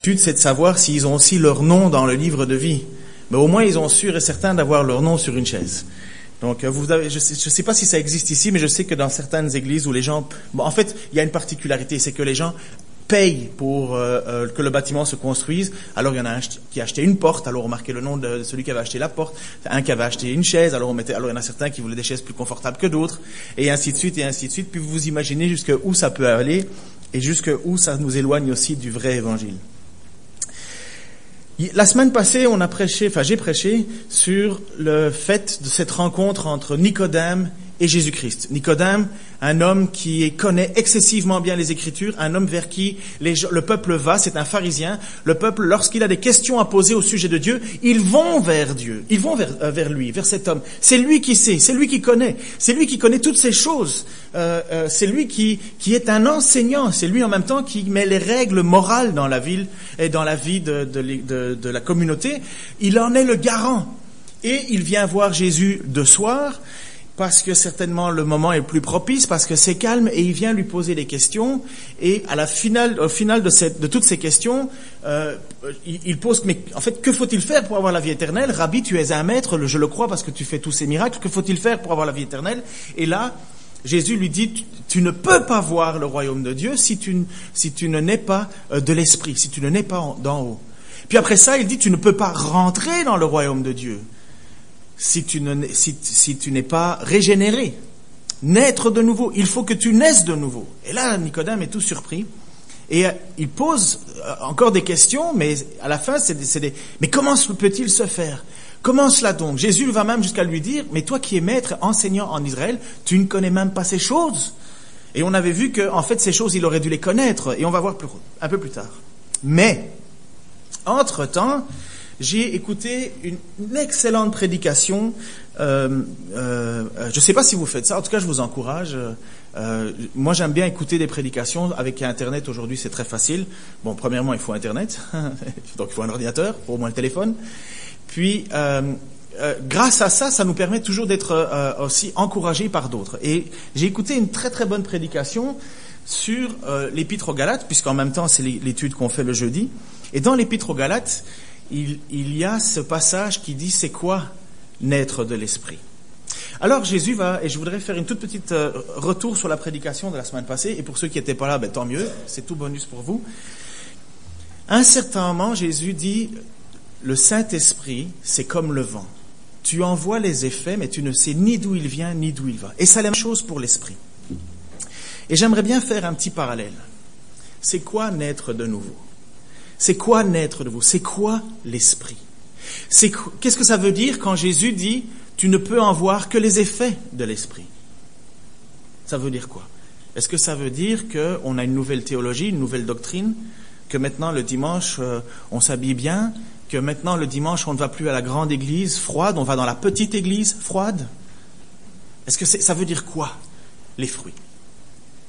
C'est de savoir s'ils ont aussi leur nom dans le livre de vie. Mais au moins, ils ont sûr et certain d'avoir leur nom sur une chaise. Donc, je sais pas si ça existe ici, mais je sais que dans certaines églises où les gens... Bon, en fait, il y a une particularité, c'est que les gens payent pour que le bâtiment se construise. Alors, il y en a un qui a acheté une porte, alors on marquait le nom de celui qui avait acheté la porte. Un qui avait acheté une chaise, alors il y en a certains qui voulaient des chaises plus confortables que d'autres, et ainsi de suite, et ainsi de suite. Puis vous imaginez jusqu'où ça peut aller, et jusqu'où ça nous éloigne aussi du vrai évangile. La semaine passée, j'ai prêché sur le fait de cette rencontre entre Nicodème et Jésus-Christ. Nicodème, un homme qui connaît excessivement bien les Écritures, un homme vers qui le peuple va, c'est un pharisien. Le peuple, lorsqu'il a des questions à poser au sujet de Dieu, ils vont vers Dieu, ils vont vers lui, vers cet homme. C'est lui qui sait, c'est lui qui connaît toutes ces choses. C'est lui qui est un enseignant, c'est lui en même temps qui met les règles morales dans la ville et dans la vie de la communauté. Il en est le garant. Et il vient voir Jésus de soir, parce que certainement le moment est plus propice, parce que c'est calme, et il vient lui poser des questions. Et au final de toutes ces questions, il pose, mais en fait, que faut-il faire pour avoir la vie éternelle? Rabbi, tu es un maître, je le crois parce que tu fais tous ces miracles. Que faut-il faire pour avoir la vie éternelle? Et là, Jésus lui dit, tu ne peux pas voir le royaume de Dieu si tu ne nais pas de l'esprit, si tu ne nais pas d'en haut. Puis après ça, il dit, tu ne peux pas rentrer dans le royaume de Dieu si tu n'es pas régénéré. Naître de nouveau, il faut que tu naisses de nouveau. Et là, Nicodème est tout surpris. Et il pose encore des questions, mais à la fin, mais comment peut-il se faire? Comment cela donc? Jésus va même jusqu'à lui dire, mais toi qui es maître, enseignant en Israël, tu ne connais même pas ces choses. Et on avait vu que, en fait, ces choses, il aurait dû les connaître. Et on va voir un peu plus tard. Mais, entre-temps, j'ai écouté une excellente prédication. Je ne sais pas si vous faites ça. En tout cas, je vous encourage. Moi, j'aime bien écouter des prédications. Avec Internet, aujourd'hui, c'est très facile. Bon, premièrement, il faut Internet. Donc, il faut un ordinateur, au moins le téléphone. Puis, grâce à ça, ça nous permet toujours d'être aussi encouragés par d'autres. Et j'ai écouté une très, très bonne prédication sur l'Épître aux Galates, puisqu'en même temps, c'est l'étude qu'on fait le jeudi. Et dans l'Épître aux Galates, il y a ce passage qui dit, c'est quoi naître de l'esprit? Alors Jésus va, et je voudrais faire une toute petite retour sur la prédication de la semaine passée, et pour ceux qui n'étaient pas là, tant mieux, c'est tout bonus pour vous. À un certain moment, Jésus dit, le Saint-Esprit, c'est comme le vent. Tu en vois les effets, mais tu ne sais ni d'où il vient, ni d'où il va. Et c'est la même chose pour l'esprit. Et j'aimerais bien faire un petit parallèle. C'est quoi naître de nouveau? C'est quoi naître de nouveau? C'est quoi l'esprit? Qu'est-ce que ça veut dire quand Jésus dit « tu ne peux en voir que les effets de l'esprit » ? Ça veut dire quoi? Est-ce que ça veut dire qu'on a une nouvelle théologie, une nouvelle doctrine, que maintenant le dimanche on s'habille bien, que maintenant le dimanche on ne va plus à la grande église froide, on va dans la petite église froide? Est-ce que ça veut dire quoi, les fruits?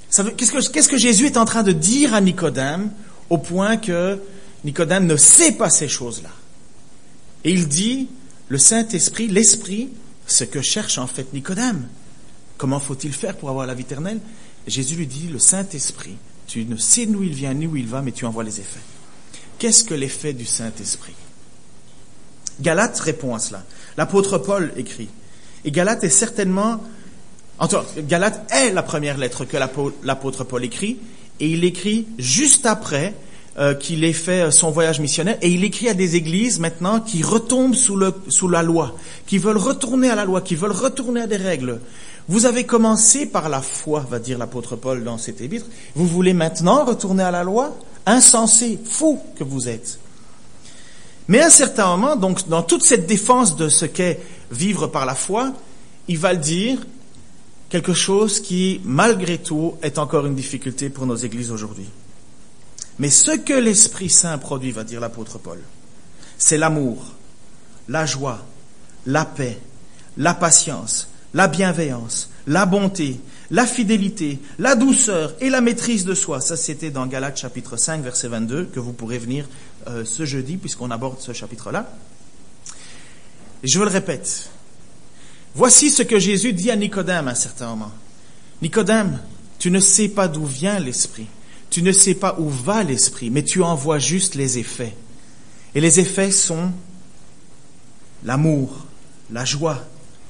Qu'est-ce que Jésus est en train de dire à Nicodème au point que Nicodème ne sait pas ces choses-là? Et il dit, le Saint-Esprit, l'Esprit, ce que cherche en fait Nicodème. Comment faut-il faire pour avoir la vie éternelle? Jésus lui dit, le Saint-Esprit, tu ne sais d'où il vient ni où il va, mais tu en vois les effets. Qu'est-ce que l'effet du Saint-Esprit? Galate répond à cela. L'apôtre Paul écrit. Et Galate est certainement... Galate est la première lettre que l'apôtre Paul écrit, et il écrit juste après qu'il ait fait son voyage missionnaire, et il écrit à des églises maintenant qui retombent sous la loi, qui veulent retourner à la loi, qui veulent retourner à des règles. Vous avez commencé par la foi, va dire l'apôtre Paul dans cet épître. Vous voulez maintenant retourner à la loi? Insensé, fou que vous êtes. Mais à un certain moment, donc dans toute cette défense de ce qu'est vivre par la foi, il va le dire, quelque chose qui, malgré tout, est encore une difficulté pour nos églises aujourd'hui. Mais ce que l'Esprit Saint produit, va dire l'apôtre Paul, c'est l'amour, la joie, la paix, la patience, la bienveillance, la bonté, la fidélité, la douceur et la maîtrise de soi. Ça, c'était dans Galates chapitre 5, verset 22, que vous pourrez venir ce jeudi, puisqu'on aborde ce chapitre-là. Et je vous le répète. Voici ce que Jésus dit à Nicodème à un certain moment. Nicodème, tu ne sais pas d'où vient l'Esprit. tu ne sais pas où va l'Esprit, mais tu en vois juste les effets. Et les effets sont l'amour, la joie,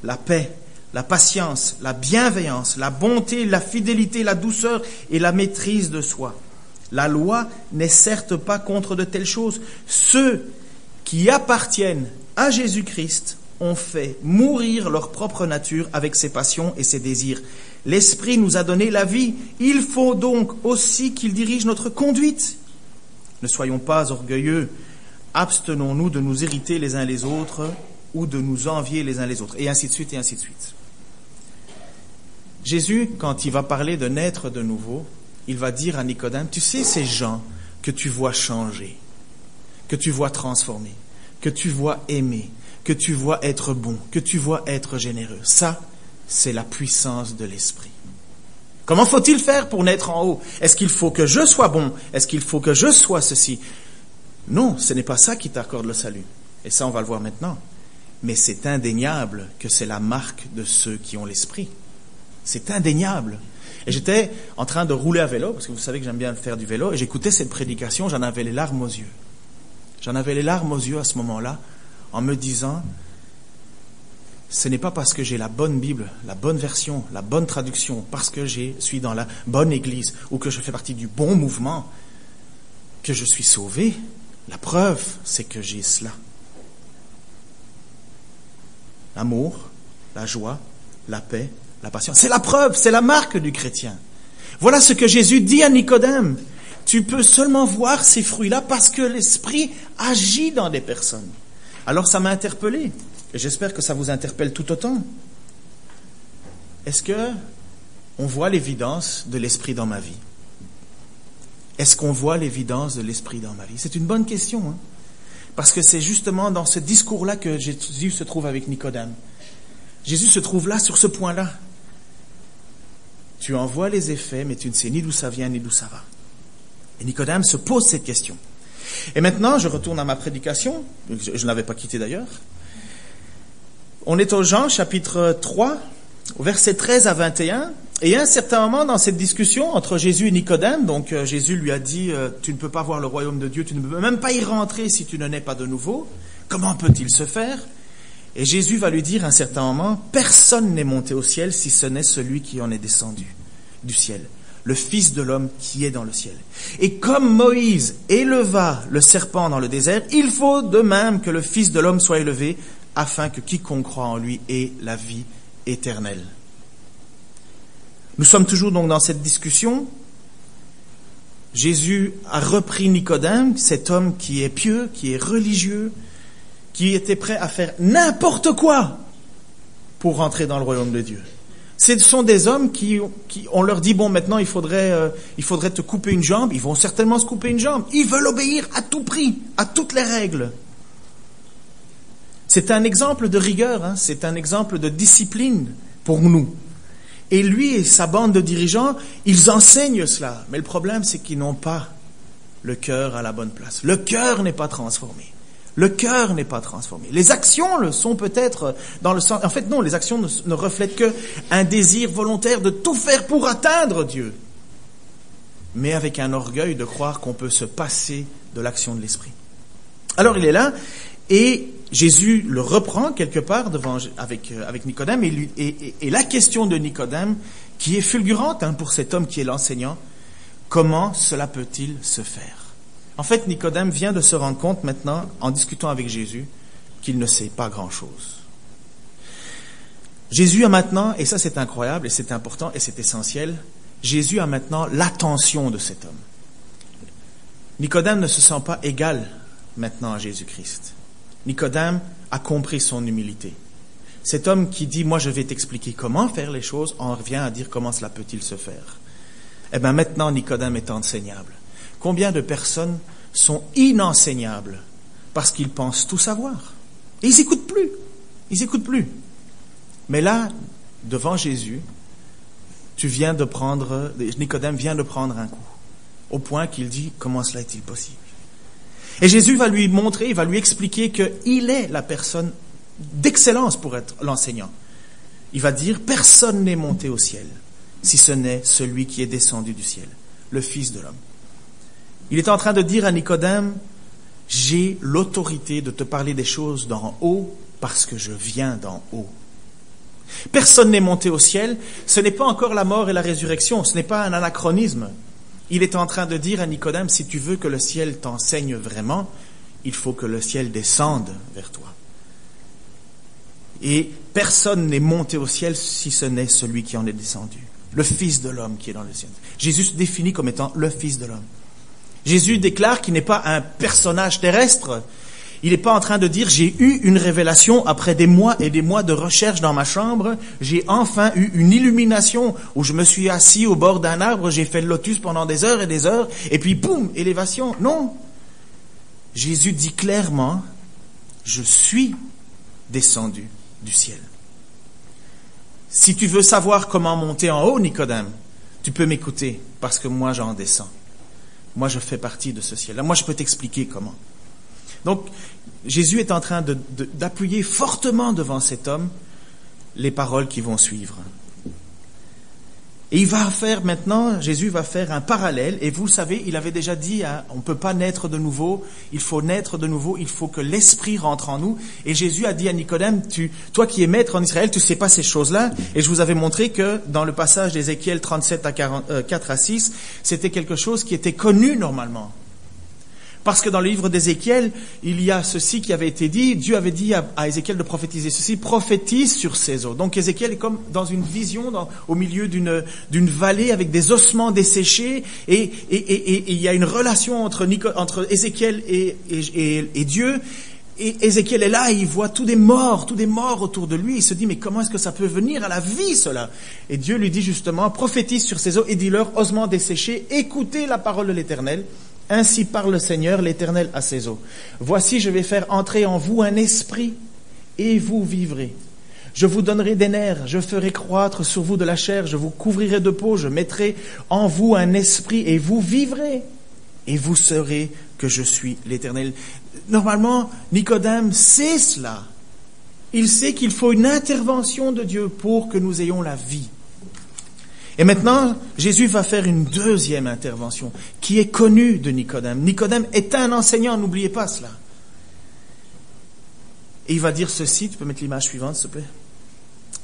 la paix, la patience, la bienveillance, la bonté, la fidélité, la douceur et la maîtrise de soi. La loi n'est certes pas contre de telles choses. Ceux qui appartiennent à Jésus-Christ ont fait mourir leur propre nature avec ses passions et ses désirs. L'Esprit nous a donné la vie. Il faut donc aussi qu'il dirige notre conduite. Ne soyons pas orgueilleux. Abstenons-nous de nous irriter les uns les autres ou de nous envier les uns les autres. Et ainsi de suite, et ainsi de suite. Jésus, quand il va parler de naître de nouveau, il va dire à Nicodème, tu sais ces gens que tu vois changer, que tu vois transformer, que tu vois aimer, que tu vois être bon, que tu vois être généreux. Ça, c'est la puissance de l'Esprit. Comment faut-il faire pour naître en haut? Est-ce qu'il faut que je sois bon? Est-ce qu'il faut que je sois ceci? Non, ce n'est pas ça qui t'accorde le salut. Et ça, on va le voir maintenant. Mais c'est indéniable que c'est la marque de ceux qui ont l'Esprit. C'est indéniable. Et j'étais en train de rouler à vélo, parce que vous savez que j'aime bien faire du vélo, et j'écoutais cette prédication, j'en avais les larmes aux yeux. J'en avais les larmes aux yeux à ce moment-là, en me disant, ce n'est pas parce que j'ai la bonne Bible, la bonne version, la bonne traduction, parce que je suis dans la bonne église, ou que je fais partie du bon mouvement, que je suis sauvé. La preuve, c'est que j'ai cela. L'amour, la joie, la paix, la patience. C'est la preuve, c'est la marque du chrétien. Voilà ce que Jésus dit à Nicodème. Tu peux seulement voir ces fruits-là parce que l'Esprit agit dans des personnes. Alors ça m'a interpellé. Et j'espère que ça vous interpelle tout autant. Est-ce que on voit l'évidence de l'Esprit dans ma vie? Est-ce qu'on voit l'évidence de l'Esprit dans ma vie? C'est une bonne question, hein? Parce que c'est justement dans ce discours-là que Jésus se trouve avec Nicodème. Jésus se trouve là, sur ce point-là. Tu en vois les effets, mais tu ne sais ni d'où ça vient, ni d'où ça va. Et Nicodème se pose cette question. Et maintenant, je retourne à ma prédication. Je ne l'avais pas quittée d'ailleurs. On est au Jean, chapitre 3, versets 13 à 21. Et à un certain moment, dans cette discussion entre Jésus et Nicodème, donc Jésus lui a dit, tu ne peux pas voir le royaume de Dieu, tu ne peux même pas y rentrer si tu ne nais pas de nouveau. Comment peut-il se faire? Et Jésus va lui dire à un certain moment, personne n'est monté au ciel si ce n'est celui qui en est descendu du ciel, le Fils de l'homme qui est dans le ciel. Et comme Moïse éleva le serpent dans le désert, il faut de même que le Fils de l'homme soit élevé, afin que quiconque croit en lui ait la vie éternelle. Nous sommes toujours donc dans cette discussion. Jésus a repris Nicodème, cet homme qui est pieux, qui est religieux, qui était prêt à faire n'importe quoi pour rentrer dans le royaume de Dieu. Ce sont des hommes qui on leur dit, bon, maintenant il faudrait te couper une jambe. Ils vont certainement se couper une jambe. Ils veulent obéir à tout prix, à toutes les règles. C'est un exemple de rigueur, hein, c'est un exemple de discipline pour nous. Et lui et sa bande de dirigeants, ils enseignent cela. Mais le problème, c'est qu'ils n'ont pas le cœur à la bonne place. Le cœur n'est pas transformé. Le cœur n'est pas transformé. Les actions le sont peut-être dans le sens... En fait, non, les actions ne reflètent qu'un désir volontaire de tout faire pour atteindre Dieu. Mais avec un orgueil de croire qu'on peut se passer de l'action de l'Esprit. Alors il est là, et Jésus le reprend quelque part avec Nicodème, et la question de Nicodème, qui est fulgurante pour cet homme qui est l'enseignant, comment cela peut-il se faire? En fait, Nicodème vient de se rendre compte maintenant, en discutant avec Jésus, qu'il ne sait pas grand-chose. Jésus a maintenant, et ça c'est incroyable, et c'est important, et c'est essentiel, Jésus a maintenant l'attention de cet homme. Nicodème ne se sent pas égal maintenant à Jésus-Christ. Nicodème a compris son humilité. Cet homme qui dit, moi je vais t'expliquer comment faire les choses, en revient à dire comment cela peut-il se faire. Eh bien maintenant Nicodème est enseignable. Combien de personnes sont inenseignables parce qu'ils pensent tout savoir? Et ils n'écoutent plus. Ils n'écoutent plus. Mais là, devant Jésus, Nicodème vient de prendre un coup. Au point qu'il dit, comment cela est-il possible? Et Jésus va lui montrer, il va lui expliquer qu'il est la personne d'excellence pour être l'enseignant. Il va dire, personne n'est monté au ciel, si ce n'est celui qui est descendu du ciel, le Fils de l'homme. Il est en train de dire à Nicodème, j'ai l'autorité de te parler des choses d'en haut parce que je viens d'en haut. Personne n'est monté au ciel, ce n'est pas encore la mort et la résurrection, ce n'est pas un anachronisme. Il est en train de dire à Nicodème, si tu veux que le ciel t'enseigne vraiment, il faut que le ciel descende vers toi. Et personne n'est monté au ciel si ce n'est celui qui en est descendu, le Fils de l'homme qui est dans le ciel. Jésus se définit comme étant le Fils de l'homme. Jésus déclare qu'il n'est pas un personnage terrestre. Il n'est pas en train de dire, j'ai eu une révélation après des mois et des mois de recherche dans ma chambre, j'ai enfin eu une illumination où je me suis assis au bord d'un arbre, j'ai fait le lotus pendant des heures, et puis boum, élévation. Non. Jésus dit clairement, je suis descendu du ciel. Si tu veux savoir comment monter en haut, Nicodème, tu peux m'écouter, parce que moi j'en descends. Moi je fais partie de ce ciel-là. Moi je peux t'expliquer comment. Donc, Jésus est en train d'appuyer fortement devant cet homme les paroles qui vont suivre. Et Jésus va faire un parallèle, et vous savez, il avait déjà dit, on ne peut pas naître de nouveau, il faut naître de nouveau, il faut que l'Esprit rentre en nous. Et Jésus a dit à Nicodème, toi qui es maître en Israël, tu ne sais pas ces choses-là. Et je vous avais montré que dans le passage d'Ézéchiel 37 à 4 à 6, c'était quelque chose qui était connu normalement. Parce que dans le livre d'Ézéchiel, il y a ceci qui avait été dit. Dieu avait dit à Ézéchiel de prophétiser ceci. Prophétise sur ces eaux. Donc Ézéchiel est comme dans une vision, au milieu d'une vallée avec des ossements desséchés. Et il y a une relation entre Ézéchiel et Dieu. Et Ézéchiel est là et il voit tous des morts autour de lui. Il se dit, mais comment est-ce que ça peut venir à la vie, cela? Et Dieu lui dit justement, prophétise sur ces eaux et dis-leur, ossements desséchés, écoutez la parole de l'Éternel. Ainsi parle le Seigneur, l'Éternel à ses eaux. Voici, je vais faire entrer en vous un esprit, et vous vivrez. Je vous donnerai des nerfs, je ferai croître sur vous de la chair, je vous couvrirai de peau, je mettrai en vous un esprit, et vous vivrez. Et vous saurez que je suis l'Éternel. Normalement, Nicodème sait cela. Il sait qu'il faut une intervention de Dieu pour que nous ayons la vie. Et maintenant, Jésus va faire une deuxième intervention qui est connue de Nicodème. Nicodème est un enseignant, n'oubliez pas cela. Et il va dire ceci, tu peux mettre l'image suivante s'il te plaît.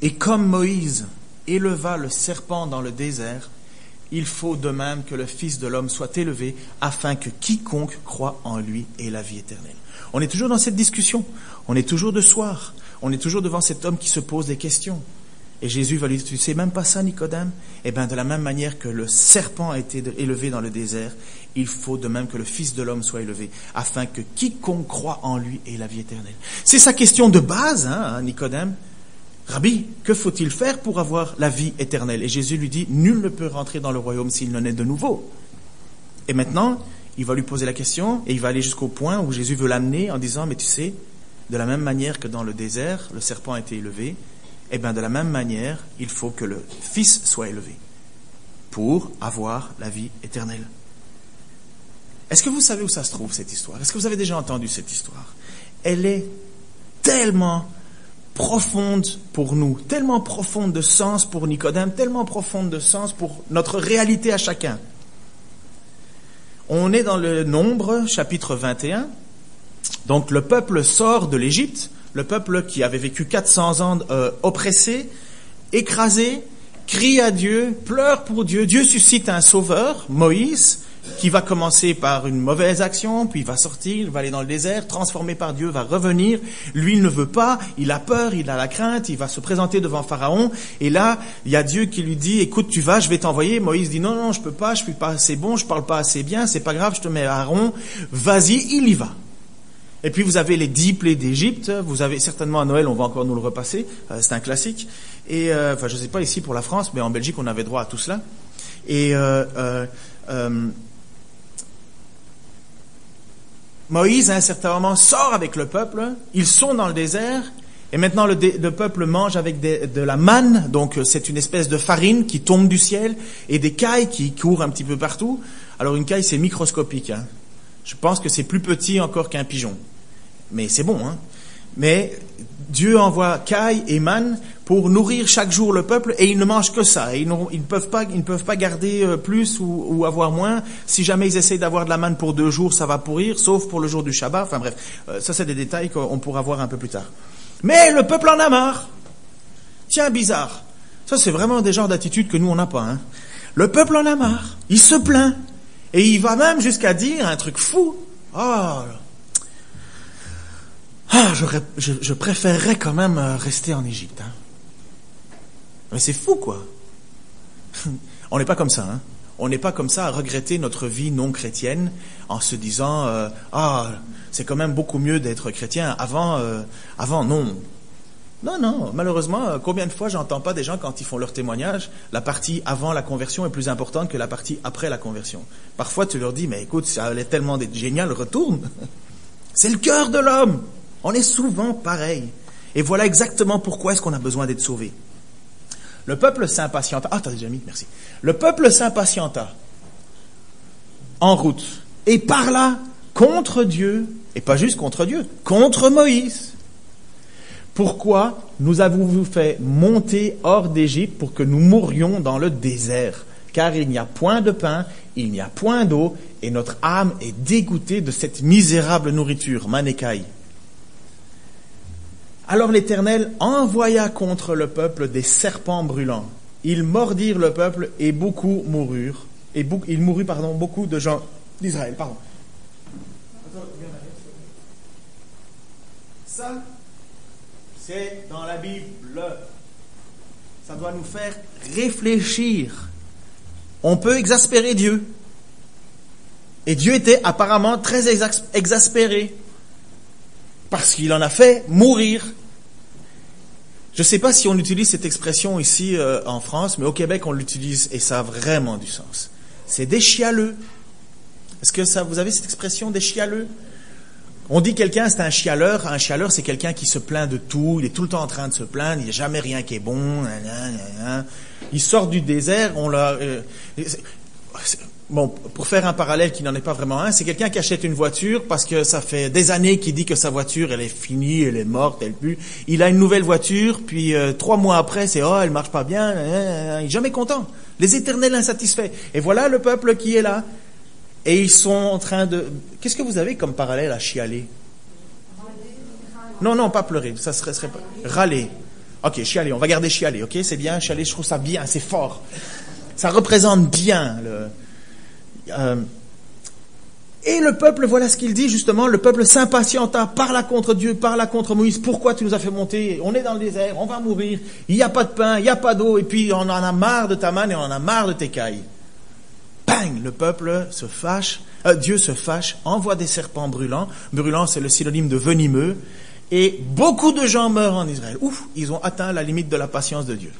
Et comme Moïse éleva le serpent dans le désert, il faut de même que le Fils de l'homme soit élevé afin que quiconque croit en lui ait la vie éternelle. On est toujours dans cette discussion, on est toujours de soir, on est toujours devant cet homme qui se pose des questions. Et Jésus va lui dire, tu sais même pas ça, Nicodème? Eh bien, de la même manière que le serpent a été élevé dans le désert, il faut de même que le Fils de l'homme soit élevé, afin que quiconque croit en lui ait la vie éternelle. C'est sa question de base, Nicodème. Rabbi, que faut-il faire pour avoir la vie éternelle? Et Jésus lui dit, nul ne peut rentrer dans le royaume s'il n'en est de nouveau. Et maintenant, il va lui poser la question, et il va aller jusqu'au point où Jésus veut l'amener en disant, mais tu sais, de la même manière que dans le désert, le serpent a été élevé, eh bien, de la même manière, il faut que le Fils soit élevé pour avoir la vie éternelle. Est-ce que vous savez où ça se trouve, cette histoire? Est-ce que vous avez déjà entendu cette histoire? Elle est tellement profonde pour nous, tellement profonde de sens pour Nicodème, tellement profonde de sens pour notre réalité à chacun. On est dans le Nombre, chapitre 21. Donc, le peuple sort de l'Égypte. Le peuple qui avait vécu 400 ans oppressé, écrasé, crie à Dieu, pleure pour Dieu. Dieu suscite un sauveur, Moïse, qui va commencer par une mauvaise action, puis il va sortir, il va aller dans le désert, transformé par Dieu, va revenir. Lui, il ne veut pas, il a peur, il a la crainte, il va se présenter devant Pharaon. Et là, il y a Dieu qui lui dit, écoute, tu vas, je vais t'envoyer. Moïse dit, non, je peux pas, je suis pas assez bon, je parle pas assez bien, c'est pas grave, je te mets Aaron. Vas-y, il y va. Et puis vous avez les 10 plaies d'Égypte, vous avez certainement à Noël, on va encore nous le repasser, c'est un classique. Et je ne sais pas ici pour la France, mais en Belgique on avait droit à tout cela. Et Moïse à un certain moment sort avec le peuple, ils sont dans le désert, et maintenant le peuple mange avec de la manne, donc c'est une espèce de farine qui tombe du ciel, et des cailles qui courent un petit peu partout. Alors une caille c'est microscopique, Je pense que c'est plus petit encore qu'un pigeon. Mais c'est bon, Mais Dieu envoie caille et manne pour nourrir chaque jour le peuple, et ils ne mangent que ça. Et ils ne peuvent pas garder plus ou avoir moins. Si jamais ils essayent d'avoir de la manne pour 2 jours, ça va pourrir, sauf pour le jour du Shabbat. Enfin bref, ça c'est des détails qu'on pourra voir un peu plus tard. Mais le peuple en a marre. Tiens, bizarre. Ça c'est vraiment des genres d'attitudes que nous on n'a pas. Hein. Le peuple en a marre. Il se plaint. Et il va même jusqu'à dire un truc fou. Je préférerais quand même rester en Égypte. Hein. Mais c'est fou, quoi. On n'est pas comme ça. Hein. On n'est pas comme ça à regretter notre vie non chrétienne en se disant c'est quand même beaucoup mieux d'être chrétien. Avant, non. Non, malheureusement, combien de fois j'entends pas des gens quand ils font leur témoignage, la partie avant la conversion est plus importante que la partie après la conversion. Parfois tu leur dis, mais écoute, ça allait tellement d'être génial, retourne. C'est le cœur de l'homme. On est souvent pareil. Et voilà exactement pourquoi est-ce qu'on a besoin d'être sauvé. Le peuple s'impatienta. T'as déjà mis, merci. Le peuple s'impatienta en route et parla contre Dieu, et pas juste contre Dieu, contre Moïse. Pourquoi nous avons-vous fait monter hors d'Égypte pour que nous mourions dans le désert? Car il n'y a point de pain, il n'y a point d'eau, et notre âme est dégoûtée de cette misérable nourriture. Manécaï. Alors l'Éternel envoya contre le peuple des serpents brûlants. Ils mordirent le peuple et beaucoup moururent. Il mourut, beaucoup de gens d'Israël. Ça, c'est dans la Bible. Ça doit nous faire réfléchir. On peut exaspérer Dieu. Et Dieu était apparemment très exaspéré. Parce qu'il en a fait mourir. Je ne sais pas si on utilise cette expression ici en France, mais au Québec on l'utilise et ça a vraiment du sens. C'est des chialeux. Est-ce que vous avez cette expression des chialeux? On dit quelqu'un c'est un chialeur. Un chialeur c'est quelqu'un qui se plaint de tout, il est tout le temps en train de se plaindre, il n'y a jamais rien qui est bon. Il sort du désert, Bon, pour faire un parallèle qui n'en est pas vraiment un, c'est quelqu'un qui achète une voiture parce que ça fait des années qu'il dit que sa voiture, elle est finie, elle est morte, elle pue. Il a une nouvelle voiture, puis 3 mois après, c'est elle marche pas bien, il est jamais content. Les éternels insatisfaits. Et voilà le peuple qui est là. Et ils sont en train de... Qu'est-ce que vous avez comme parallèle à chialer? Non, pas pleurer, ça serait pas... Râler. Ok, chialer, on va garder chialer, ok? C'est bien, chialer, je trouve ça bien, c'est fort. Ça représente bien le... Et le peuple, voilà ce qu'il dit justement, le peuple s'impatienta, parla contre Dieu, parla contre Moïse. Pourquoi tu nous as fait monter? On est dans le désert, on va mourir, il n'y a pas de pain, il n'y a pas d'eau, et puis on en a marre de ta manne et on en a marre de tes cailles. Bang! Le peuple se fâche, Dieu se fâche, envoie des serpents brûlants. Brûlant, c'est le synonyme de venimeux. Et beaucoup de gens meurent en Israël. Ils ont atteint la limite de la patience de Dieu.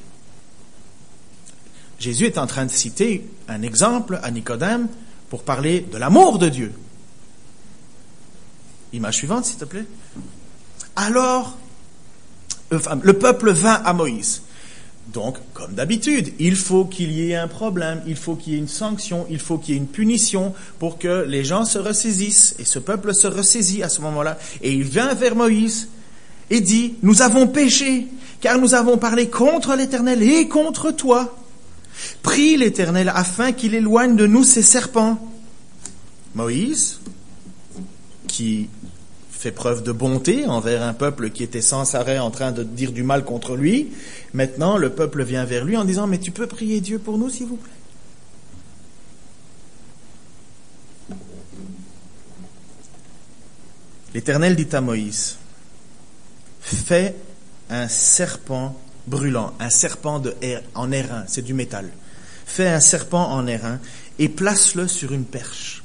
Jésus est en train de citer un exemple à Nicodème pour parler de l'amour de Dieu. Image suivante, s'il te plaît. Alors, le peuple vint à Moïse. Donc, comme d'habitude, il faut qu'il y ait un problème, il faut qu'il y ait une sanction, il faut qu'il y ait une punition pour que les gens se ressaisissent. Et ce peuple se ressaisit à ce moment-là. Et il vient vers Moïse et dit, « Nous avons péché, car nous avons parlé contre l'Éternel et contre toi. » Prie l'Éternel afin qu'il éloigne de nous ces serpents. Moïse, qui fait preuve de bonté envers un peuple qui était sans arrêt en train de dire du mal contre lui, maintenant le peuple vient vers lui en disant « Mais tu peux prier Dieu pour nous, s'il vous plaît ?» L'Éternel dit à Moïse « Fais un serpent brûlant, un serpent en airain, c'est du métal. Fais un serpent en airain et place-le sur une perche.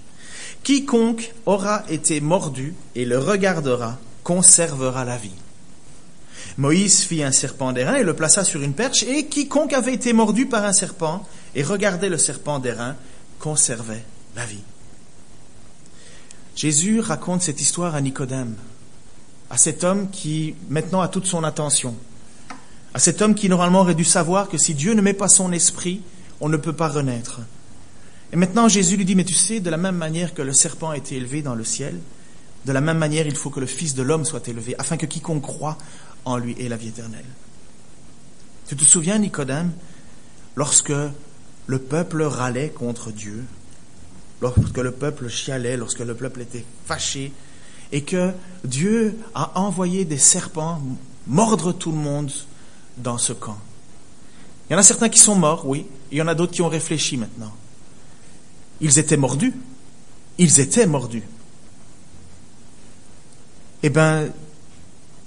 Quiconque aura été mordu et le regardera conservera la vie. » Moïse fit un serpent d'airain et le plaça sur une perche, et quiconque avait été mordu par un serpent et regardait le serpent d'airain conservait la vie. Jésus raconte cette histoire à Nicodème, à cet homme qui maintenant a toute son attention. À cet homme qui normalement aurait dû savoir que si Dieu ne met pas son esprit, on ne peut pas renaître. Et maintenant Jésus lui dit, mais tu sais, de la même manière que le serpent a été élevé dans le ciel, de la même manière il faut que le Fils de l'homme soit élevé, afin que quiconque croit en lui ait la vie éternelle. Tu te souviens, Nicodème, lorsque le peuple râlait contre Dieu, lorsque le peuple chialait, lorsque le peuple était fâché, et que Dieu a envoyé des serpents mordre tout le monde dans ce camp. Il y en a certains qui sont morts, oui, il y en a d'autres qui ont réfléchi maintenant. Ils étaient mordus. Ils étaient mordus. Eh bien,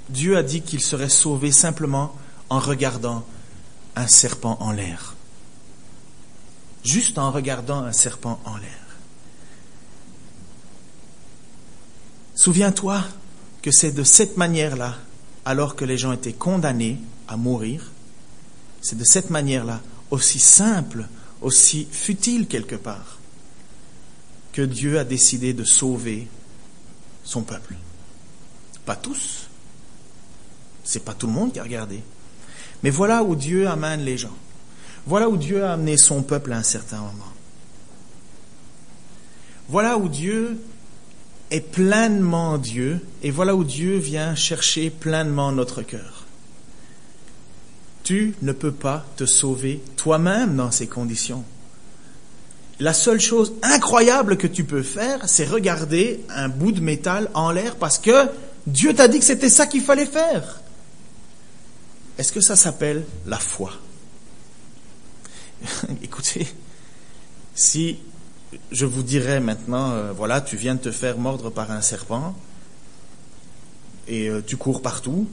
Dieu a dit qu'ils seraient sauvés simplement en regardant un serpent en l'air. Juste en regardant un serpent en l'air. Souviens-toi que c'est de cette manière-là, alors que les gens étaient condamnés à mourir, c'est de cette manière-là, aussi simple, aussi futile quelque part, que Dieu a décidé de sauver son peuple. Pas tous, c'est pas tout le monde qui a regardé, mais voilà où Dieu amène les gens. Voilà où Dieu a amené son peuple à un certain moment. Voilà où Dieu est pleinement Dieu, et voilà où Dieu vient chercher pleinement notre cœur. Tu ne peux pas te sauver toi-même dans ces conditions. La seule chose incroyable que tu peux faire, c'est regarder un bout de métal en l'air parce que Dieu t'a dit que c'était ça qu'il fallait faire. Est-ce que ça s'appelle la foi? Écoutez, si je vous dirais maintenant, voilà, tu viens de te faire mordre par un serpent et tu cours partout,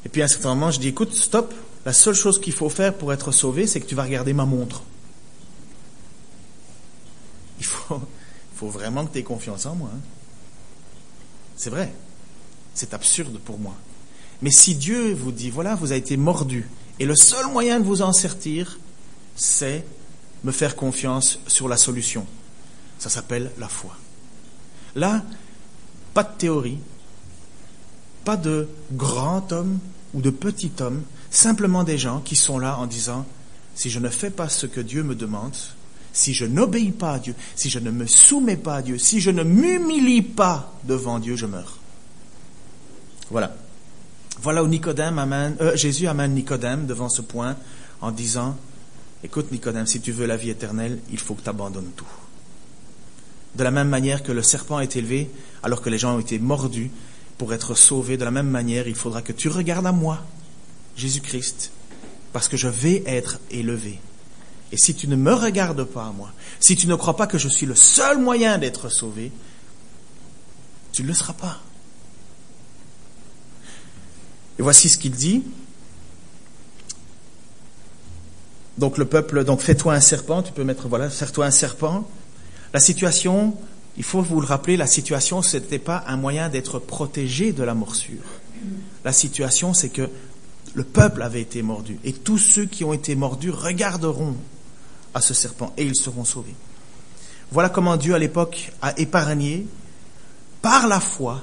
et puis à un certain moment, je dis, écoute, stop, la seule chose qu'il faut faire pour être sauvé, c'est que tu vas regarder ma montre. Il faut vraiment que tu aies confiance en moi. Hein. C'est vrai, c'est absurde pour moi. Mais si Dieu vous dit, voilà, vous avez été mordu, et le seul moyen de vous en sortir, c'est me faire confiance sur la solution. Ça s'appelle la foi. Là, pas de théorie, pas de grand homme ou de petit homme, simplement des gens qui sont là en disant, si je ne fais pas ce que Dieu me demande, si je n'obéis pas à Dieu, si je ne me soumets pas à Dieu, si je ne m'humilie pas devant Dieu, je meurs. Voilà. Voilà où Jésus amène Nicodème devant ce point en disant, écoute Nicodème, si tu veux la vie éternelle, il faut que tu abandonnes tout. De la même manière que le serpent est élevé, alors que les gens ont été mordus pour être sauvés, de la même manière, il faudra que tu regardes à moi, Jésus-Christ, parce que je vais être élevé. Et si tu ne me regardes pas à moi, si tu ne crois pas que je suis le seul moyen d'être sauvé, tu ne le seras pas. Et voici ce qu'il dit. Donc le peuple, donc fais-toi un serpent, tu peux mettre, voilà, fais-toi un serpent. La situation, il faut vous le rappeler, la situation, ce n'était pas un moyen d'être protégé de la morsure. La situation, c'est que le peuple avait été mordu. Et tous ceux qui ont été mordus regarderont à ce serpent et ils seront sauvés. Voilà comment Dieu à l'époque a épargné, par la foi,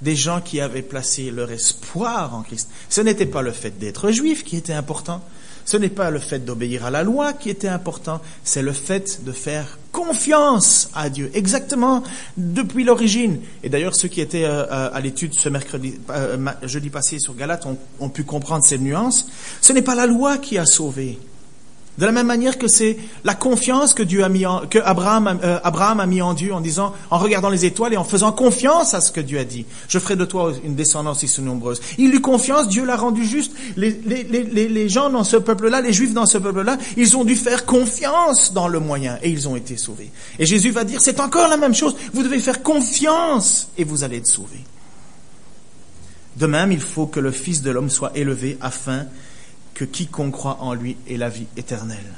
des gens qui avaient placé leur espoir en Christ. Ce n'était pas le fait d'être juif qui était important, ce n'est pas le fait d'obéir à la loi qui était important, c'est le fait de faire confiance à Dieu, exactement depuis l'origine. Et d'ailleurs, ceux qui étaient à l'étude ce jeudi passé sur Galates ont pu comprendre ces nuances. Ce n'est pas la loi qui a sauvé. De la même manière que c'est la confiance que Abraham a mis en Dieu en disant, en regardant les étoiles et en faisant confiance à ce que Dieu a dit. Je ferai de toi une descendance si nombreuse. Il eut confiance, Dieu l'a rendu juste. Les gens dans ce peuple-là, les Juifs dans ce peuple-là, ils ont dû faire confiance dans le moyen et ils ont été sauvés. Et Jésus va dire, c'est encore la même chose. Vous devez faire confiance et vous allez être sauvés. De même, il faut que le Fils de l'homme soit élevé afin que quiconque croit en lui ait la vie éternelle.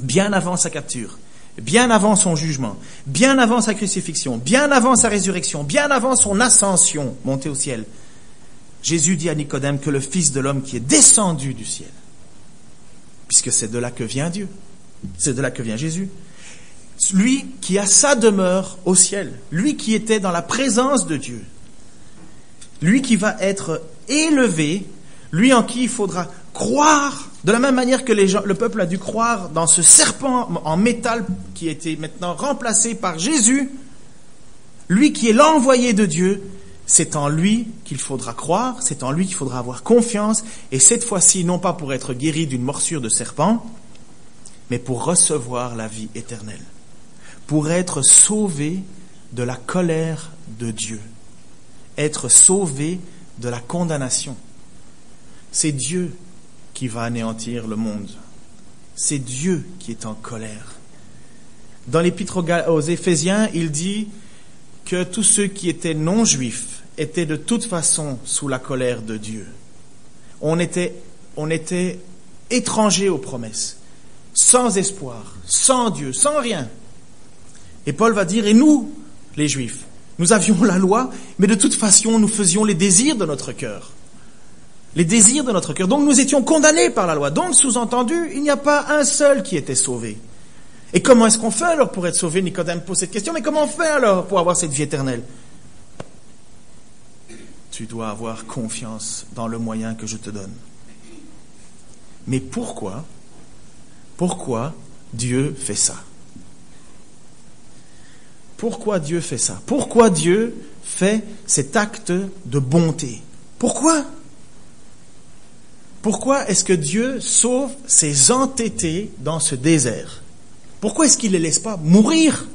Bien avant sa capture, bien avant son jugement, bien avant sa crucifixion, bien avant sa résurrection, bien avant son ascension, montée au ciel, Jésus dit à Nicodème que le Fils de l'homme qui est descendu du ciel, puisque c'est de là que vient Dieu, c'est de là que vient Jésus, lui qui a sa demeure au ciel, lui qui était dans la présence de Dieu, lui qui va être élevé, lui en qui il faudra croire, de la même manière que le peuple a dû croire dans ce serpent en métal qui a été maintenant remplacé par Jésus, lui qui est l'envoyé de Dieu, C'est en lui qu'il faudra croire, c'est en lui qu'il faudra avoir confiance, et cette fois-ci, non pas pour être guéri d'une morsure de serpent, mais pour recevoir la vie éternelle, pour être sauvé de la colère de Dieu, être sauvé de la condamnation. C'est Dieu qui va anéantir le monde. C'est Dieu qui est en colère. Dans l'épître aux Éphésiens, il dit que tous ceux qui étaient non-juifs étaient de toute façon sous la colère de Dieu. On était étrangers aux promesses, sans espoir, sans Dieu, sans rien. Et Paul va dire, et nous, les Juifs, nous avions la loi, mais de toute façon, nous faisions les désirs de notre cœur. Les désirs de notre cœur. Donc nous étions condamnés par la loi. Donc, sous-entendu, il n'y a pas un seul qui était sauvé. Et comment est-ce qu'on fait alors pour être sauvé? Nicodème pose cette question, mais comment on fait alors pour avoir cette vie éternelle? Tu dois avoir confiance dans le moyen que je te donne. Mais pourquoi Dieu fait ça? Pourquoi Dieu fait ça? Pourquoi Dieu fait cet acte de bonté? Pourquoi est-ce que Dieu sauve ses entêtés dans ce désert? Pourquoi est-ce qu'il ne les laisse pas mourir?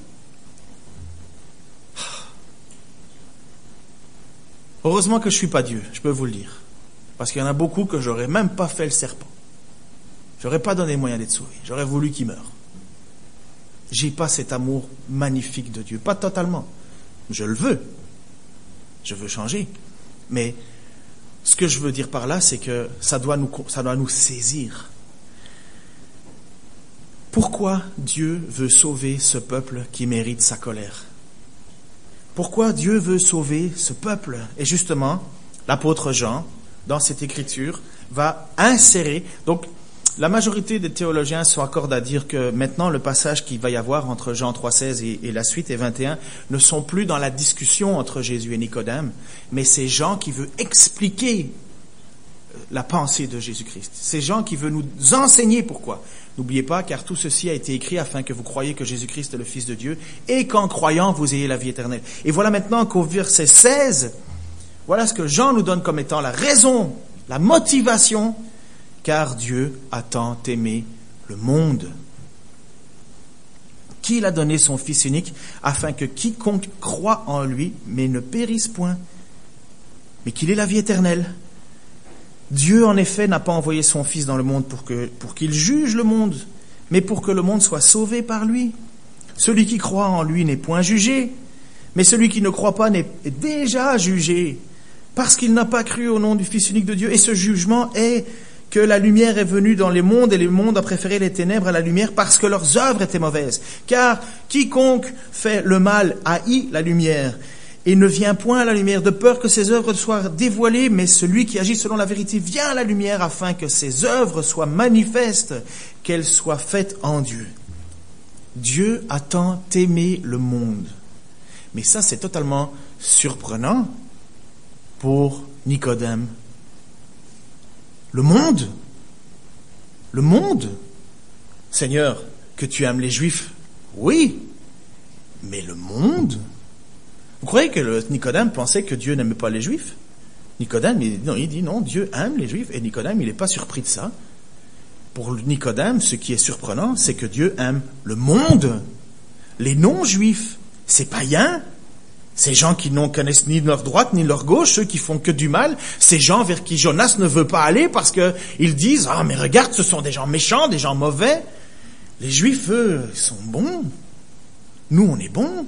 Heureusement que je ne suis pas Dieu, je peux vous le dire. Parce qu'il y en a beaucoup que j'aurais même pas fait le serpent. J'aurais pas donné moyen d'être sauvé. J'aurais voulu qu'il meure. J'ai pas cet amour magnifique de Dieu. Pas totalement. Je le veux. Je veux changer. Mais ce que je veux dire par là, c'est que ça doit nous saisir. Pourquoi Dieu veut sauver ce peuple qui mérite sa colère? Pourquoi Dieu veut sauver ce peuple? Et justement, l'apôtre Jean, dans cette écriture, va insérer... Donc, la majorité des théologiens s'accordent à dire que maintenant, le passage qu'il va y avoir entre Jean 3,16 et la suite et 21 ne sont plus dans la discussion entre Jésus et Nicodème, mais c'est Jean qui veut expliquer la pensée de Jésus-Christ. C'est Jean qui veut nous enseigner pourquoi. N'oubliez pas, car tout ceci a été écrit afin que vous croyiez que Jésus-Christ est le Fils de Dieu et qu'en croyant, vous ayez la vie éternelle. Et voilà maintenant qu'au verset 16, voilà ce que Jean nous donne comme étant la raison, la motivation, car Dieu a tant aimé le monde qu'il a donné son Fils unique afin que quiconque croit en lui, mais ne périsse point, mais qu'il ait la vie éternelle. Dieu, en effet, n'a pas envoyé son Fils dans le monde pour qu'il juge le monde, mais pour que le monde soit sauvé par lui. Celui qui croit en lui n'est point jugé, mais celui qui ne croit pas est déjà jugé, parce qu'il n'a pas cru au nom du Fils unique de Dieu. Et ce jugement est que la lumière est venue dans les mondes, et le monde a préféré les ténèbres à la lumière, parce que leurs œuvres étaient mauvaises. Car quiconque fait le mal haït la lumière, et ne vient point à la lumière, de peur que ses œuvres soient dévoilées, mais celui qui agit selon la vérité vient à la lumière, afin que ses œuvres soient manifestes, qu'elles soient faites en Dieu. Dieu a tant aimé le monde. Mais ça, c'est totalement surprenant pour Nicodème. Le monde, Seigneur, que tu aimes les Juifs, oui, mais le monde? Vous croyez que Nicodème pensait que Dieu n'aimait pas les Juifs? Nicodème, il dit non, Dieu aime les Juifs, et Nicodème, il n'est pas surpris de ça. Pour Nicodème, ce qui est surprenant, c'est que Dieu aime le monde, les non-Juifs, ces païens, ces gens qui ne connaissent ni leur droite ni leur gauche, ceux qui font que du mal, ces gens vers qui Jonas ne veut pas aller parce que ils disent « Ah, mais regarde, ce sont des gens méchants, des gens mauvais. Les Juifs, eux, ils sont bons. Nous, on est bons.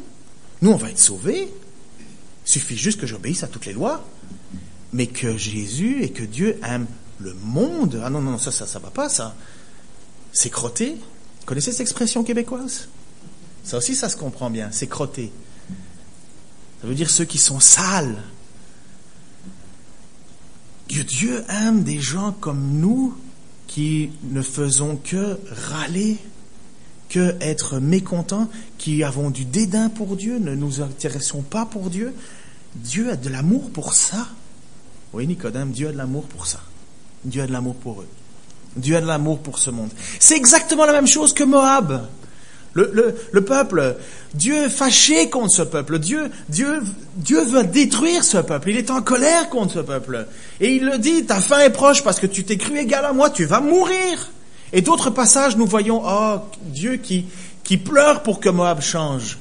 Nous, on va être sauvés. Il suffit juste que j'obéisse à toutes les lois. » Mais que Jésus et que Dieu aiment le monde, ah non, ça va pas, ça. C'est crotté. Vous connaissez cette expression québécoise? Ça aussi, ça se comprend bien. C'est crotté. Ça veut dire ceux qui sont sales. Dieu aime des gens comme nous qui ne faisons que râler, que être mécontents, qui avons du dédain pour Dieu, ne nous intéressons pas pour Dieu. Dieu a de l'amour pour ça. Oui, Nicodème, Dieu a de l'amour pour ça. Dieu a de l'amour pour eux. Dieu a de l'amour pour ce monde. C'est exactement la même chose que Moab. Le peuple, Dieu est fâché contre ce peuple. Dieu veut détruire ce peuple. Il est en colère contre ce peuple. Et il le dit, ta fin est proche parce que tu t'es cru égal à moi, tu vas mourir. Et d'autres passages, nous voyons, Dieu qui pleure pour que Moab change.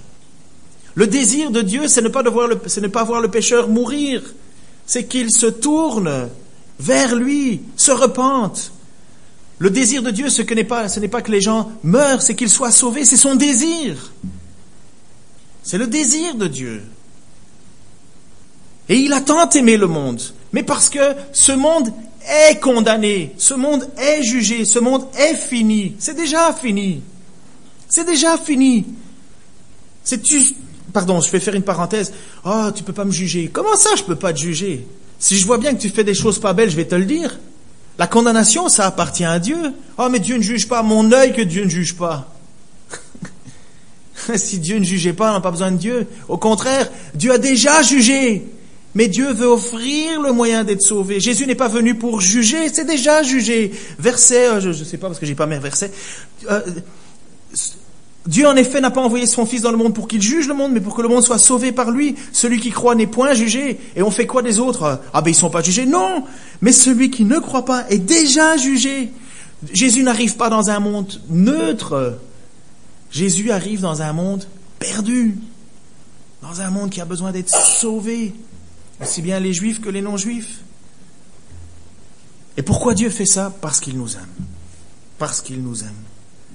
Le désir de Dieu, c'est ne pas voir le pécheur mourir. C'est qu'il se tourne vers lui, se repente. Le désir de Dieu, ce n'est pas que les gens meurent, c'est qu'ils soient sauvés. C'est son désir. C'est le désir de Dieu. Et il a tant aimé le monde. Mais parce que ce monde est condamné, ce monde est jugé, ce monde est fini. C'est déjà fini. C'est déjà fini. Pardon, je vais faire une parenthèse. Tu peux pas me juger. Comment ça, je peux pas te juger? Si je vois bien que tu fais des choses pas belles, je vais te le dire. La condamnation, ça appartient à Dieu. Mais Dieu ne juge pas. Mon œil que Dieu ne juge pas. Si Dieu ne jugeait pas, on n'a pas besoin de Dieu. Au contraire, Dieu a déjà jugé. Mais Dieu veut offrir le moyen d'être sauvé. Jésus n'est pas venu pour juger, c'est déjà jugé. Verset, je ne sais pas parce que j'ai pas mes versets. Dieu, en effet, n'a pas envoyé son Fils dans le monde pour qu'il juge le monde, mais pour que le monde soit sauvé par lui. Celui qui croit n'est point jugé. Et on fait quoi des autres? Ils sont pas jugés. Non! Mais celui qui ne croit pas est déjà jugé. Jésus n'arrive pas dans un monde neutre. Jésus arrive dans un monde perdu. Dans un monde qui a besoin d'être sauvé. Aussi bien les Juifs que les non-Juifs. Et pourquoi Dieu fait ça? Parce qu'il nous aime. Parce qu'il nous aime.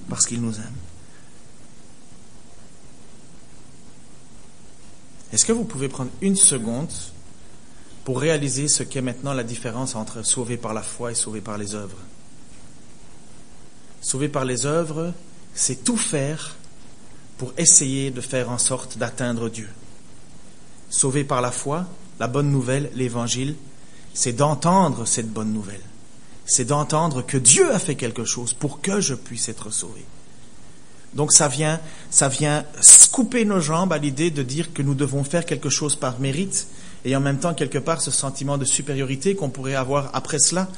Parce qu'il nous aime. Est-ce que vous pouvez prendre une seconde pour réaliser ce qu'est maintenant la différence entre sauvé par la foi et sauvé par les œuvres? Sauvé par les œuvres, c'est tout faire pour essayer de faire en sorte d'atteindre Dieu. Sauvé par la foi, la bonne nouvelle, l'évangile, c'est d'entendre cette bonne nouvelle. C'est d'entendre que Dieu a fait quelque chose pour que je puisse être sauvé. Donc ça vient couper nos jambes à l'idée de dire que nous devons faire quelque chose par mérite et en même temps quelque part ce sentiment de supériorité qu'on pourrait avoir après cela.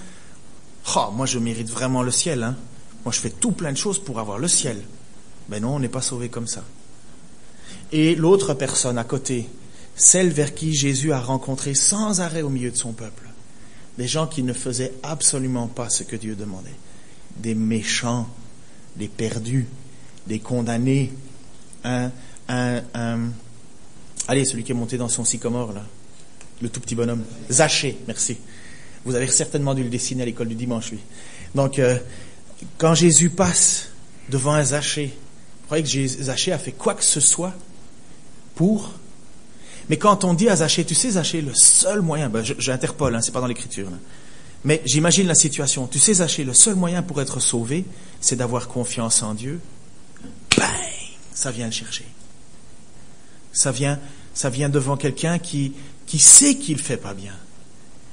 Moi je mérite vraiment le ciel. Moi je fais tout plein de choses pour avoir le ciel. Ben non, on n'est pas sauvé comme ça. Et l'autre personne à côté, celle vers qui Jésus a rencontré sans arrêt au milieu de son peuple, des gens qui ne faisaient absolument pas ce que Dieu demandait, des méchants, des perdus, des condamnés, allez, celui qui est monté dans son sycomore, là, le tout petit bonhomme, Zachée, merci. Vous avez certainement dû le dessiner à l'école du dimanche, lui. Donc, quand Jésus passe devant un Zachée, vous croyez que Zachée a fait quoi que ce soit pour... Mais quand on dit à Zachée, tu sais, Zachée, le seul moyen, j'interpole, c'est pas dans l'écriture, là. Mais j'imagine la situation. Tu sais, Zachée, le seul moyen pour être sauvé, c'est d'avoir confiance en Dieu. Bang! Ça vient le chercher. Ça vient devant quelqu'un qui sait qu'il fait pas bien.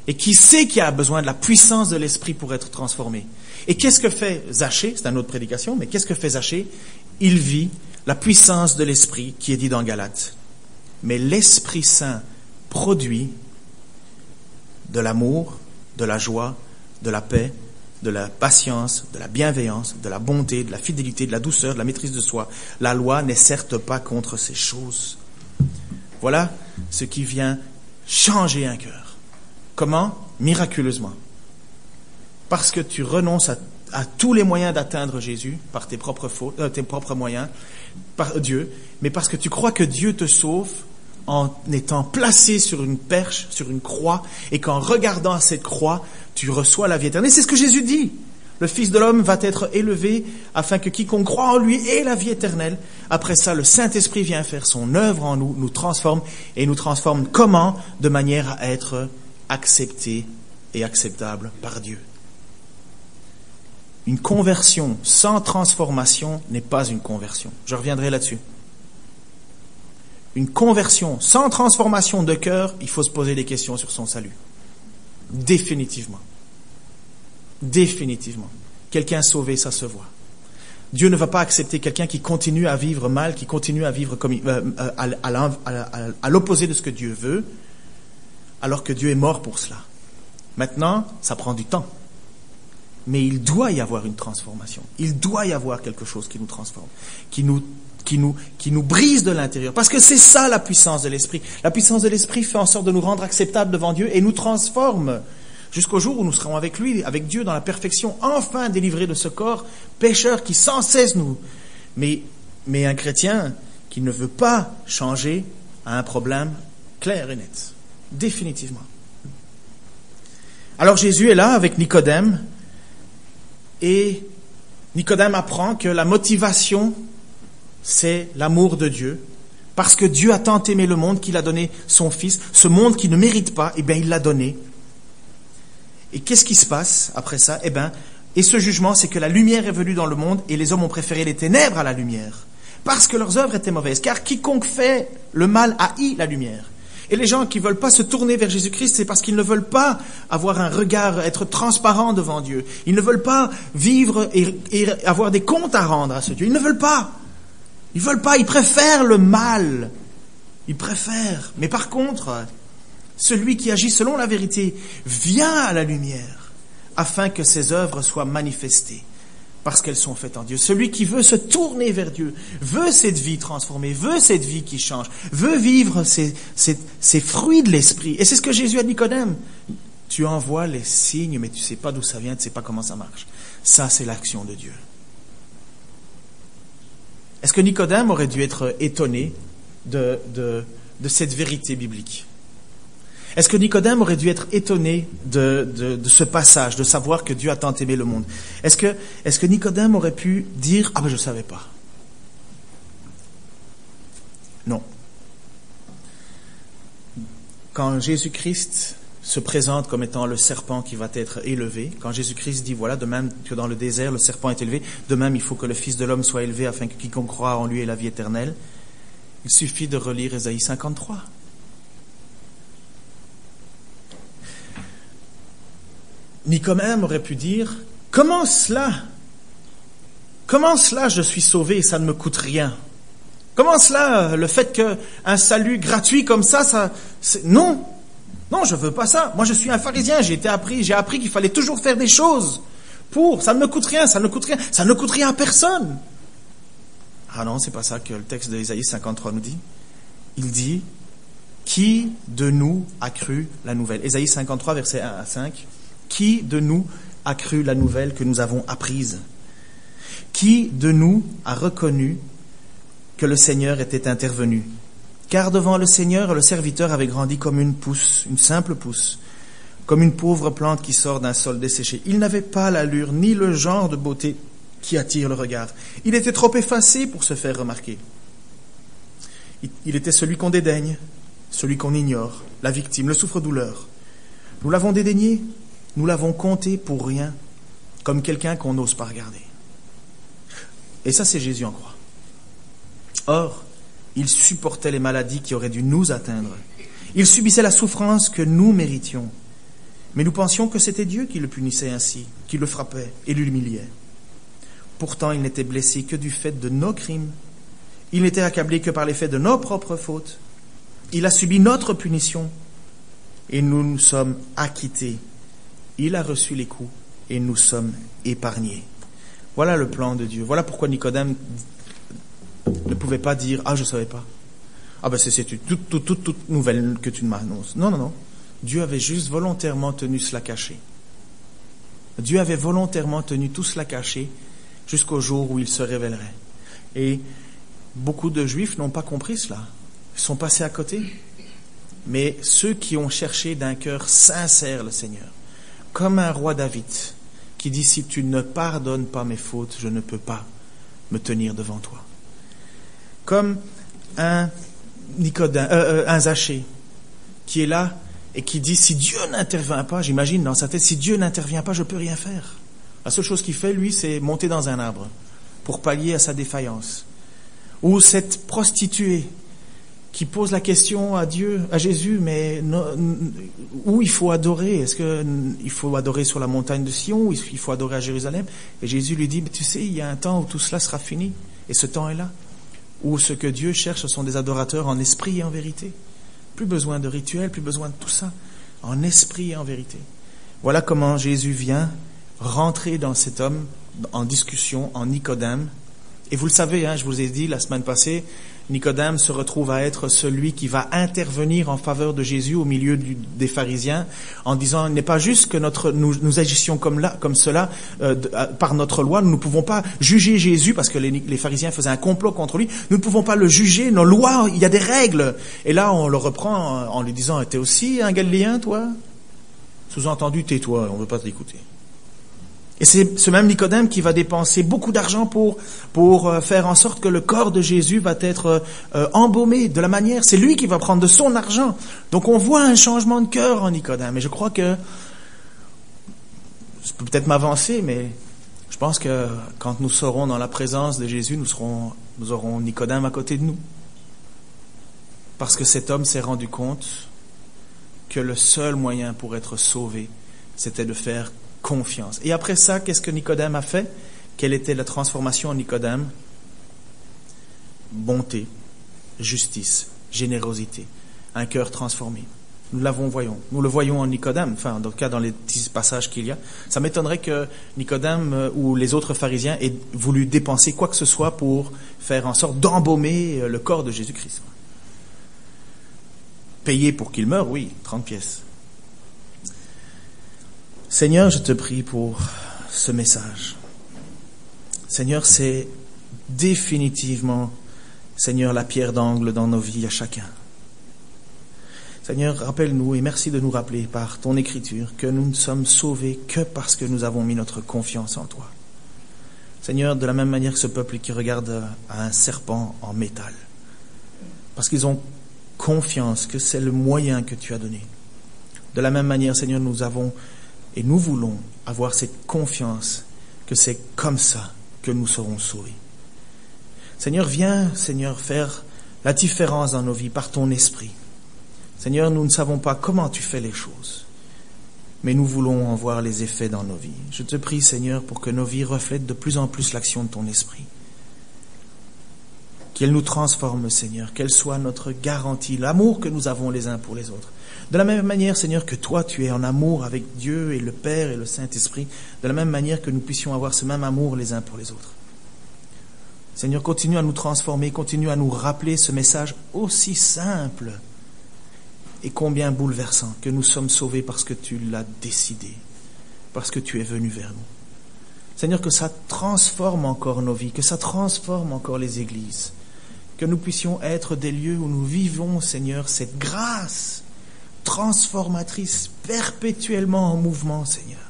Et qui sait qu'il a besoin de la puissance de l'esprit pour être transformé. Et qu'est-ce que fait Zachée? C'est une autre prédication, mais qu'est-ce que fait Zachée? Il vit la puissance de l'esprit qui est dit dans Galates. Mais l'Esprit Saint produit de l'amour, de la joie, de la paix, de la patience, de la bienveillance, de la bonté, de la fidélité, de la douceur, de la maîtrise de soi. La loi n'est certes pas contre ces choses. Voilà ce qui vient changer un cœur. Comment? Miraculeusement. Parce que tu renonces à tous les moyens d'atteindre Jésus par tes propres moyens, par Dieu, mais parce que tu crois que Dieu te sauve en étant placé sur une perche, sur une croix, et qu'en regardant à cette croix, tu reçois la vie éternelle. C'est ce que Jésus dit. Le Fils de l'homme va être élevé afin que quiconque croit en lui ait la vie éternelle. Après ça, le Saint-Esprit vient faire son œuvre en nous, nous transforme, et nous transforme comment? De manière à être accepté et acceptable par Dieu. Une conversion sans transformation n'est pas une conversion. Je reviendrai là-dessus. Une conversion sans transformation de cœur, il faut se poser des questions sur son salut. Définitivement. Définitivement. Quelqu'un sauvé, ça se voit. Dieu ne va pas accepter quelqu'un qui continue à vivre mal, qui continue à vivre comme à l'opposé de ce que Dieu veut, alors que Dieu est mort pour cela. Maintenant, ça prend du temps. mais il doit y avoir une transformation. Il doit y avoir quelque chose qui nous transforme, qui nous brise de l'intérieur. Parce que c'est ça la puissance de l'Esprit. La puissance de l'Esprit fait en sorte de nous rendre acceptables devant Dieu et nous transforme jusqu'au jour où nous serons avec lui, avec Dieu dans la perfection, enfin délivrés de ce corps pécheur qui sans cesse nous... Mais un chrétien qui ne veut pas changer a un problème clair et net, définitivement. Alors Jésus est là avec Nicodème, et Nicodème apprend que la motivation, c'est l'amour de Dieu. Parce que Dieu a tant aimé le monde qu'il a donné son Fils. Ce monde qui ne mérite pas, eh bien, il l'a donné. Et qu'est-ce qui se passe après ça? Et ce jugement, c'est que la lumière est venue dans le monde et les hommes ont préféré les ténèbres à la lumière. Parce que leurs œuvres étaient mauvaises. Car quiconque fait le mal haït la lumière. Et les gens qui ne veulent pas se tourner vers Jésus-Christ, c'est parce qu'ils ne veulent pas avoir un regard, être transparents devant Dieu. Ils ne veulent pas vivre et avoir des comptes à rendre à ce Dieu. Ils ne veulent pas. Ils veulent pas. Ils préfèrent le mal. Ils préfèrent. Mais par contre, celui qui agit selon la vérité vient à la lumière afin que ses œuvres soient manifestées. Parce qu'elles sont faites en Dieu. Celui qui veut se tourner vers Dieu, veut cette vie transformée, veut cette vie qui change, veut vivre ces fruits de l'esprit. Et c'est ce que Jésus a dit à Nicodème. Tu envoies les signes, mais tu ne sais pas d'où ça vient, tu ne sais pas comment ça marche. Ça, c'est l'action de Dieu. Est-ce que Nicodème aurait dû être étonné de cette vérité biblique? Est-ce que Nicodème aurait dû être étonné de ce passage, de savoir que Dieu a tant aimé le monde? Est-ce que Nicodème aurait pu dire « Ah ben je ne savais pas ». Non. Quand Jésus-Christ se présente comme étant le serpent qui va être élevé, quand Jésus-Christ dit « Voilà, de même que dans le désert, le serpent est élevé, de même il faut que le Fils de l'homme soit élevé afin que quiconque croit en lui ait la vie éternelle », il suffit de relire Ésaïe 53. Nicodème aurait pu dire « Comment cela je suis sauvé et ça ne me coûte rien? Comment cela, le fait qu'un salut gratuit comme ça non, je veux pas ça. Moi je suis un pharisien, j'ai appris qu'il fallait toujours faire des choses ça ne me coûte rien, ça ne coûte rien à personne. » Ah non, c'est pas ça que le texte d'Ésaïe 53 nous dit. Il dit « Qui de nous a cru la nouvelle ?» Ésaïe 53, versets 1 à 5. Qui de nous a cru la nouvelle que nous avons apprise? Qui de nous a reconnu que le Seigneur était intervenu? Car devant le Seigneur, le serviteur avait grandi comme une pousse, une simple pousse, comme une pauvre plante qui sort d'un sol desséché. Il n'avait pas l'allure ni le genre de beauté qui attire le regard. Il était trop effacé pour se faire remarquer. Il était celui qu'on dédaigne, celui qu'on ignore, la victime, le souffre-douleur. Nous l'avons dédaigné. Nous l'avons compté pour rien, comme quelqu'un qu'on n'ose pas regarder. Et ça, c'est Jésus en croix. Or, il supportait les maladies qui auraient dû nous atteindre. Il subissait la souffrance que nous méritions. Mais nous pensions que c'était Dieu qui le punissait ainsi, qui le frappait et l'humiliait. Pourtant, il n'était blessé que du fait de nos crimes. Il n'était accablé que par l'effet de nos propres fautes. Il a subi notre punition et nous nous sommes acquittés. Il a reçu les coups et nous sommes épargnés. Voilà le plan de Dieu. Voilà pourquoi Nicodème ne pouvait pas dire « Ah, je ne savais pas. Ah ben c'est toute nouvelle que tu m'annonces. » Non. Dieu avait juste volontairement tenu cela caché. Dieu avait volontairement tenu tout cela caché jusqu'au jour où il se révélerait. Et beaucoup de Juifs n'ont pas compris cela. Ils sont passés à côté. Mais ceux qui ont cherché d'un cœur sincère le Seigneur, comme un roi David qui dit « Si tu ne pardonnes pas mes fautes, je ne peux pas me tenir devant toi. » Comme un Zachée qui est là et qui dit « Si Dieu n'intervient pas, j'imagine dans sa tête, si Dieu n'intervient pas, je ne peux rien faire. » La seule chose qu'il fait, lui, c'est monter dans un arbre pour pallier à sa défaillance. Ou cette prostituée qui pose la question à Dieu, à Jésus, mais où il faut adorer? Est-ce qu'il faut adorer sur la montagne de Sion ou il faut adorer à Jérusalem? Et Jésus lui dit, tu sais, il y a un temps où tout cela sera fini. Et ce temps est là. Où ce que Dieu cherche, ce sont des adorateurs en esprit et en vérité. Plus besoin de rituels, plus besoin de tout ça. En esprit et en vérité. Voilà comment Jésus vient rentrer dans cet homme en discussion, en Nicodème. Et vous le savez, je vous ai dit la semaine passée, Nicodème se retrouve à être celui qui va intervenir en faveur de Jésus au milieu des pharisiens en disant, il n'est pas juste que nous agissions comme cela par notre loi, nous ne pouvons pas juger Jésus parce que les pharisiens faisaient un complot contre lui, nous ne pouvons pas le juger, nos lois, il y a des règles. Et là, on le reprend en lui disant, t'es aussi un Galiléen, toi? Sous-entendu, tais-toi, on ne veut pas t'écouter. Et c'est ce même Nicodème qui va dépenser beaucoup d'argent pour faire en sorte que le corps de Jésus va être embaumé de la manière. C'est lui qui va prendre de son argent. Donc on voit un changement de cœur en Nicodème. Et je crois que, je peux peut-être m'avancer, mais je pense que quand nous serons dans la présence de Jésus, nous aurons Nicodème à côté de nous. Parce que cet homme s'est rendu compte que le seul moyen pour être sauvé, c'était de faire confiance. Et après ça, qu'est-ce que Nicodème a fait? Quelle était la transformation en Nicodème? Bonté, justice, générosité, un cœur transformé. Nous le voyons en Nicodème, enfin, dans le cas, dans les petits passages qu'il y a. Ça m'étonnerait que Nicodème ou les autres pharisiens aient voulu dépenser quoi que ce soit pour faire en sorte d'embaumer le corps de Jésus-Christ. Payer pour qu'il meure, oui, 30 pièces. Seigneur, je te prie pour ce message. Seigneur, c'est définitivement, Seigneur, la pierre d'angle dans nos vies à chacun. Seigneur, rappelle-nous et merci de nous rappeler par ton écriture que nous ne sommes sauvés que parce que nous avons mis notre confiance en toi. Seigneur, de la même manière que ce peuple qui regarde à un serpent en métal, parce qu'ils ont confiance que c'est le moyen que tu as donné. De la même manière, Seigneur, nous voulons avoir cette confiance que c'est comme ça que nous serons sauvés. Seigneur, viens, Seigneur, faire la différence dans nos vies par ton esprit. Seigneur, nous ne savons pas comment tu fais les choses, mais nous voulons en voir les effets dans nos vies. Je te prie, Seigneur, pour que nos vies reflètent de plus en plus l'action de ton esprit. Qu'elle nous transforme, Seigneur, qu'elle soit notre garantie, l'amour que nous avons les uns pour les autres. De la même manière, Seigneur, que toi, tu es en amour avec Dieu et le Père et le Saint-Esprit, de la même manière que nous puissions avoir ce même amour les uns pour les autres. Seigneur, continue à nous transformer, continue à nous rappeler ce message aussi simple et combien bouleversant, que nous sommes sauvés parce que tu l'as décidé, parce que tu es venu vers nous. Seigneur, que ça transforme encore nos vies, que ça transforme encore les églises, que nous puissions être des lieux où nous vivons, Seigneur, cette grâce transformatrice, perpétuellement en mouvement, Seigneur.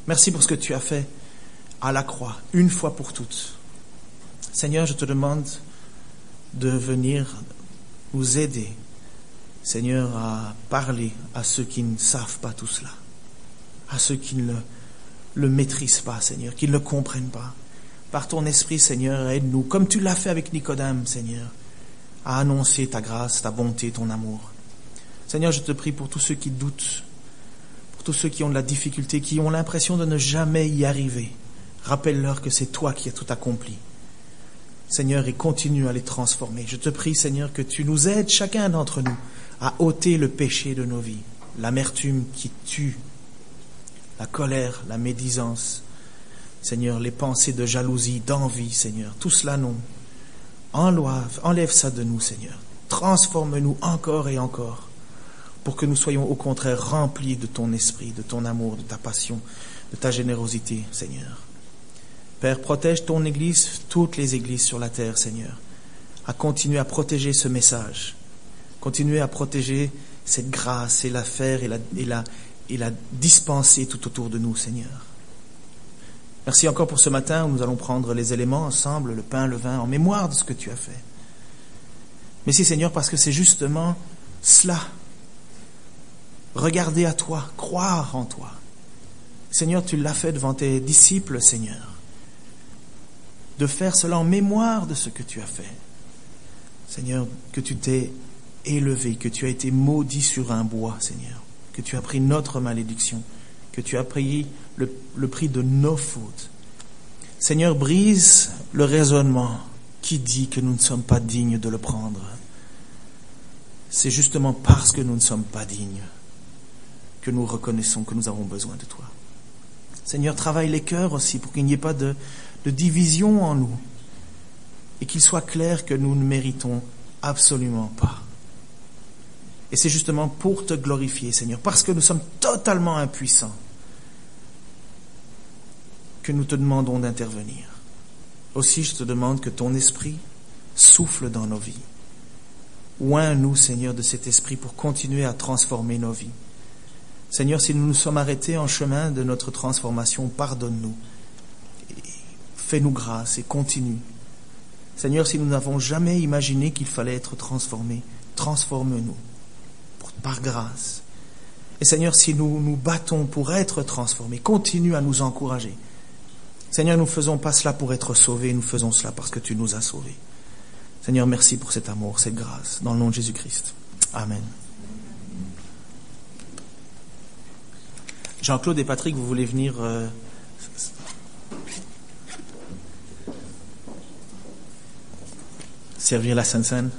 Merci pour ce que tu as fait à la croix, une fois pour toutes. Seigneur, je te demande de venir nous aider, Seigneur, à parler à ceux qui ne savent pas tout cela, à ceux qui ne le maîtrisent pas, Seigneur, qui ne le comprennent pas. Par ton esprit, Seigneur, aide-nous, comme tu l'as fait avec Nicodème, Seigneur, à annoncer ta grâce, ta bonté, ton amour. Seigneur, je te prie pour tous ceux qui doutent, pour tous ceux qui ont de la difficulté, qui ont l'impression de ne jamais y arriver. Rappelle-leur que c'est toi qui as tout accompli. Seigneur, et continue à les transformer. Je te prie, Seigneur, que tu nous aides, chacun d'entre nous, à ôter le péché de nos vies, l'amertume qui tue, la colère, la médisance, Seigneur, les pensées de jalousie, d'envie, Seigneur, tout cela, non. Enlève ça de nous, Seigneur. Transforme-nous encore et encore, pour que nous soyons au contraire remplis de ton esprit, de ton amour, de ta passion, de ta générosité, Seigneur. Père, protège ton Église, toutes les églises sur la terre, Seigneur, à continuer à protéger ce message, continuer à protéger cette grâce et la faire et la dispenser tout autour de nous, Seigneur. Merci encore pour ce matin où nous allons prendre les éléments ensemble, le pain, le vin, en mémoire de ce que tu as fait. Merci, Seigneur, parce que c'est justement cela. Regarder à toi, croire en toi. Seigneur, tu l'as fait devant tes disciples, Seigneur. De faire cela en mémoire de ce que tu as fait. Seigneur, que tu t'es élevé, que tu as été maudit sur un bois, Seigneur. Que tu as pris notre malédiction, que tu as payé le prix de nos fautes. Seigneur, brise le raisonnement qui dit que nous ne sommes pas dignes de le prendre. C'est justement parce que nous ne sommes pas dignes que nous reconnaissons que nous avons besoin de toi. Seigneur, travaille les cœurs aussi pour qu'il n'y ait pas de division en nous et qu'il soit clair que nous ne méritons absolument pas. Et c'est justement pour te glorifier, Seigneur, parce que nous sommes totalement impuissants, que nous te demandons d'intervenir. Aussi, je te demande que ton esprit souffle dans nos vies. Oins-nous, Seigneur, de cet esprit pour continuer à transformer nos vies. Seigneur, si nous nous sommes arrêtés en chemin de notre transformation, pardonne-nous. Fais-nous grâce et continue. Seigneur, si nous n'avons jamais imaginé qu'il fallait être transformés, transforme-nous par grâce. Et Seigneur, si nous nous battons pour être transformés, continue à nous encourager. Seigneur, nous ne faisons pas cela pour être sauvés, nous faisons cela parce que tu nous as sauvés. Seigneur, merci pour cet amour, cette grâce, dans le nom de Jésus-Christ. Amen. Jean-Claude et Patrick, vous voulez venir servir la Sainte Seine?